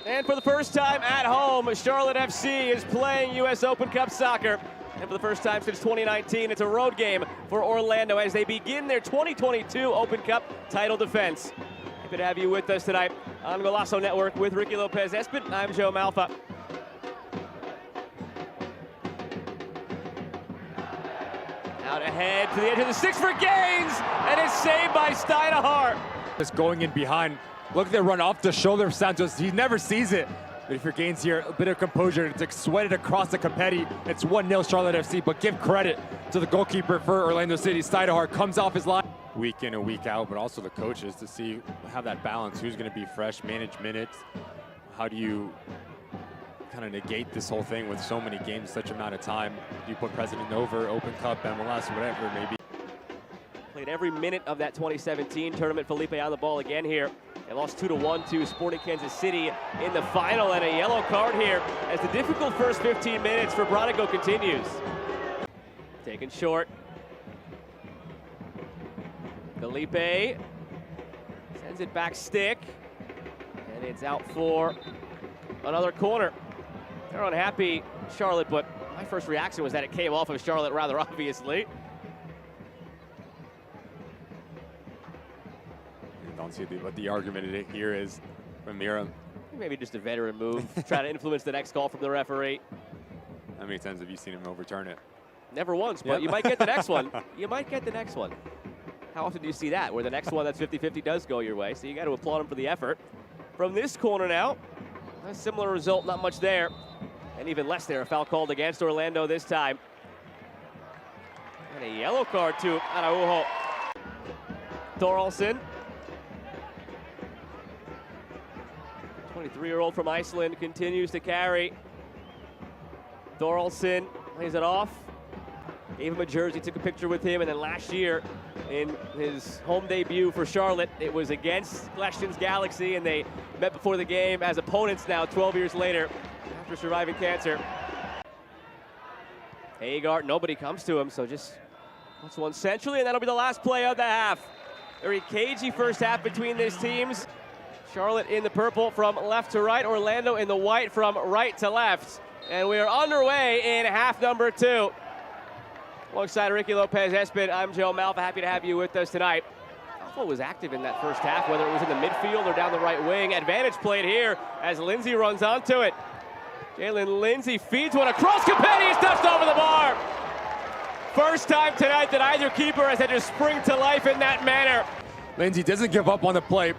And for the first time at home, Charlotte FC is playing U.S. Open Cup soccer. And for the first time since 2019, it's a road game for Orlando as they begin their 2022 Open Cup title defense. Happy to have you with us tonight on Golazo Network with Ricky Lopez-Espin. I'm Joe Malfa. Out ahead to the edge of the six for Gaines, and it's saved by Steinahart. Just going in behind. Look at the run off the shoulder of Santos. He never sees it. But if your Gaines here, a bit of composure. It's like sweated across the Capetti. It's 1-0 Charlotte FC, but give credit to the goalkeeper for Orlando City. Steinahart comes off his line. Week in and week out, but also the coaches to see, have that balance. Who's going to be fresh, manage minutes. How do you kind of negate this whole thing with so many games, such amount of time? Do you put President over, Open Cup, MLS, whatever it may be? Played every minute of that 2017 tournament. Felipe on the ball again here. They lost 2-1 to Sporting Kansas City in the final, and a yellow card here as the difficult first 15 minutes for Bronico continues. Taken short. Felipe sends it back stick, and it's out for another corner. They're unhappy, Charlotte, but my first reaction was that it came off of Charlotte rather obviously. Don't see what the argument here is from Mira. Maybe just a veteran move, try to influence the next call from the referee. How many times have you seen him overturn it? Never once, but you might get the next one. You might get the next one. How often do you see that, where the next one that's 50-50 does go your way? So you got to applaud him for the effort. From this corner now, a similar result, not much there. And even less there, a foul called against Orlando this time. And a yellow card to Araujo. Thoralson. 23-year-old from Iceland continues to carry. Thoralson lays it off. Gave him a jersey, took a picture with him, and then last year in his home debut for Charlotte, it was against Gleston's Galaxy, and they met before the game as opponents now 12 years later after surviving cancer. Hagar, nobody comes to him, so just puts one centrally, and that'll be the last play of the half. Very cagey first half between these teams. Charlotte in the purple from left to right, Orlando in the white from right to left. And we are underway in half number 2. Alongside Ricky Lopez-Espin, I'm Joe Malfa. Happy to have you with us tonight. Alpha was active in that first half, whether it was in the midfield or down the right wing. Advantage played here as Lindsay runs onto it. Jalen Lindsay feeds one across Capetti. He's touched over the bar. First time tonight that either keeper has had to spring to life in that manner. Lindsay doesn't give up on the play.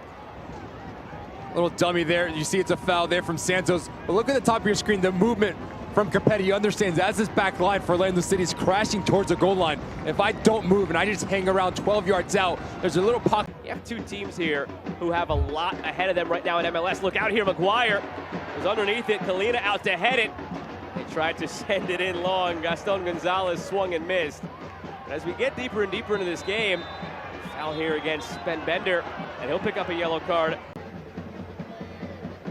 Little dummy there. You see it's a foul there from Santos. But look at the top of your screen, the movement from Capetti. He understands as this back line for Orlando City is crashing towards the goal line. If I don't move and I just hang around 12 yards out, there's a little pocket. You have two teams here who have a lot ahead of them right now in MLS. Look out here, McGuire was underneath it. Kalina out to head it. They tried to send it in long. Gaston Gonzalez swung and missed. But as we get deeper and deeper into this game, foul here against Ben Bender, and he'll pick up a yellow card.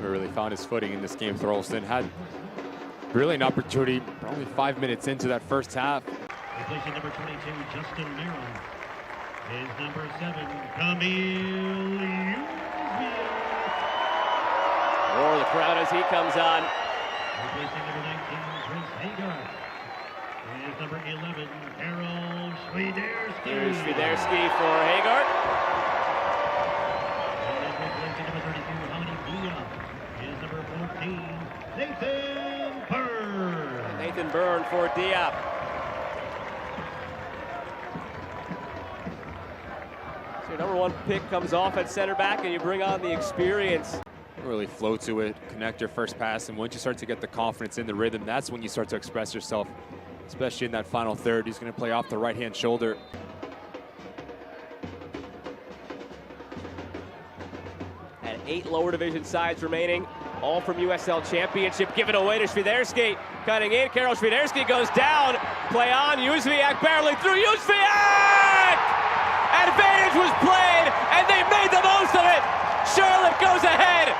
Really found his footing in this game. Thoralson had really an opportunity, probably 5 minutes into that first half. Replacing number 22, Justin Merrill. Is number 7, Camille. Roar the crowd as he comes on. Replacing number 19, Chris Hagar. Is number 11, Carol Schwiderski. Here's Schwiderski for Hagar. And replacing number 32, Hani Bia. Is number 14, Nathan Byrne. Nathan Byrne for Diop. So your number 1 pick comes off at center back, and you bring on the experience. Really flow to it, connect your first pass, and once you start to get the confidence in the rhythm, that's when you start to express yourself, especially in that final third. He's going to play off the right-hand shoulder. And 8 lower division sides remaining, all from USL Championship. Given away to Schwiderski, cutting in. Karol Schwiderski goes down. Play on. Jóźwiak barely through. Jóźwiak! Advantage was played, and they made the most of it. Charlotte goes ahead.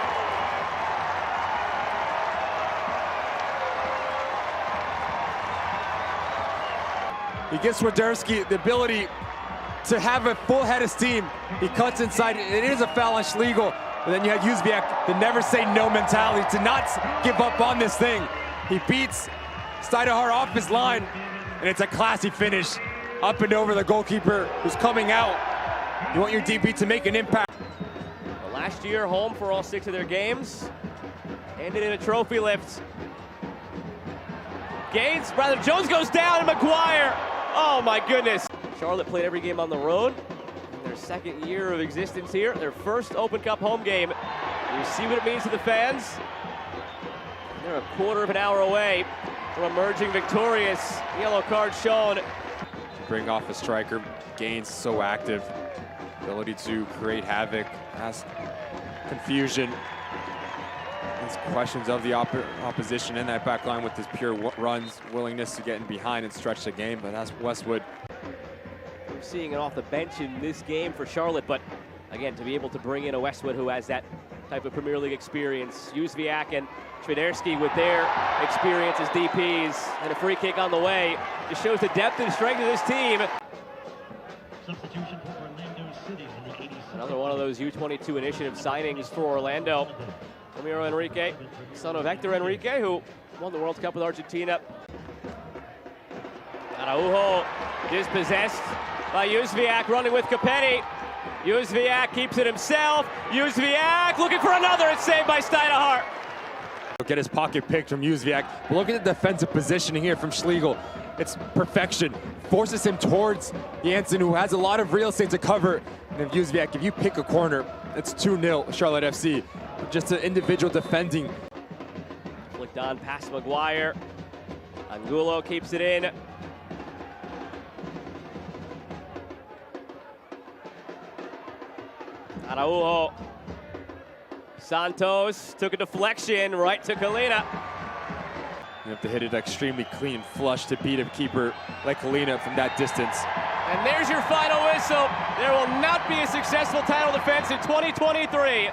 He gives Schwiderski the ability to have a full head of steam. He cuts inside. It is a foul on Schlegel. But then you had Józwiak, the never say no mentality, to not give up on this thing. He beats Steinahar off his line, and it's a classy finish up and over the goalkeeper who's coming out. You want your DP to make an impact. The last year home for all 6 of their games. Ended in a trophy lift. Jones goes down, and McGuire. Oh my goodness. Charlotte played every game on the road. In their 2nd year of existence here, their first Open Cup home game. You see what it means to the fans. They're a quarter of an hour away from emerging victorious. Yellow card shown. Bring off a striker, Gaines so active. Ability to create havoc, ask confusion. These questions of the opposition in that back line with his pure runs, willingness to get in behind and stretch the game, but that's Westwood. We're seeing it off the bench in this game for Charlotte, but again, to be able to bring in a Westwood who has that type of Premier League experience. Józwiak and Świderski with their experience as DPs, and a free kick on the way. Just shows the depth and strength of this team. Substitution for Orlando City in the 86th. Another one of those U22 initiative signings for Orlando. Ramiro Enrique, son of Hector Enrique, who won the World Cup with Argentina. Araujo dispossessed by Józwiak, running with Capetti. Józwiak keeps it himself. Józwiak looking for another. It's saved by Steinahar. Get his pocket picked from Józwiak. But look at the defensive positioning here from Schlegel. It's perfection. Forces him towards Janssen, who has a lot of real estate to cover. And if Józwiak, if you pick a corner, it's 2-0 Charlotte FC. Just an individual defending. Flicked on past McGuire. Angulo keeps it in. Araujo. Santos took a deflection right to Kalina. You have to hit it extremely clean flush to beat a keeper like Kalina from that distance. And there's your final whistle. There will not be a successful title defense in 2023.